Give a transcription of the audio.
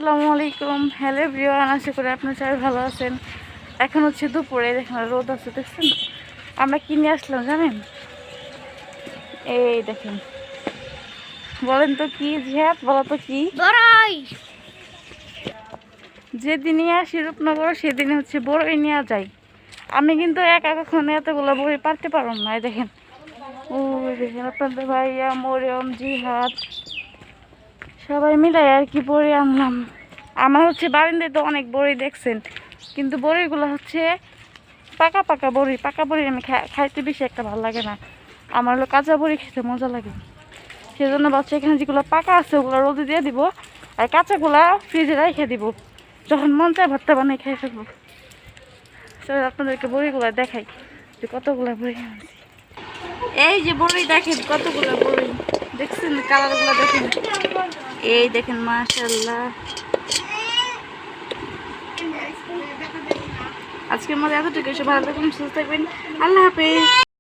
আসসালামু আলাইকুম। Hello everyone, আশা করি আপনারা সবাই ভালো আছেন। এখন হচ্ছে দুপুরে, দেখেন রোদ আছে, দেখছেন? আমরা কিনে আসলাম জানেন, এই দেখেন। বলেন তো কি জিহাদ, বলো তো কি? যেদিনই আসি রূপনগর সেদিন হচ্ছে বড়ই নিয়ে যাই। আমি কিন্তু একা কখনো এতগুলো বড়ি পারতে পারলাম না। এই দেখেন, ও দেখেন আপনাদের ভাইয়া, মরিয়ম, জিহাদ সবাই মিলাই আর কি বড়ি আনলাম। আমার হচ্ছে বারিন্দায় তো অনেক বড়ি দেখছেন, কিন্তু বড়িগুলো হচ্ছে পাকা পাকা বড়ি। পাকা বড়ি আমি খাইতে বেশি একটা ভালো লাগে না, আমার হলো কাঁচা বড়ি খেতে মজা লাগে। সেজন্য বাচ্চা এখানে যেগুলো পাকা আছে ওগুলো রোদে দিয়ে দিব, আর কাঁচাগুলা ফ্রিজে রেখে দিব, যখন মন চায় ভর্তা বানিয়ে খেয়ে ফেলবো। আপনাদেরকে বড়িগুলো দেখাই যে কতগুলো বড়ি আনছি। এই যে বড়ি দেখেন, কতগুলো বড়ি দেখছেন, কালারগুলো দেখেন, এই দেখেন মাশাআল্লাহ। আজকের মধ্যে এতটুকু, ভালো থাকবেন, সুস্থ থাকবেন, আল্লাহ হাফেজ।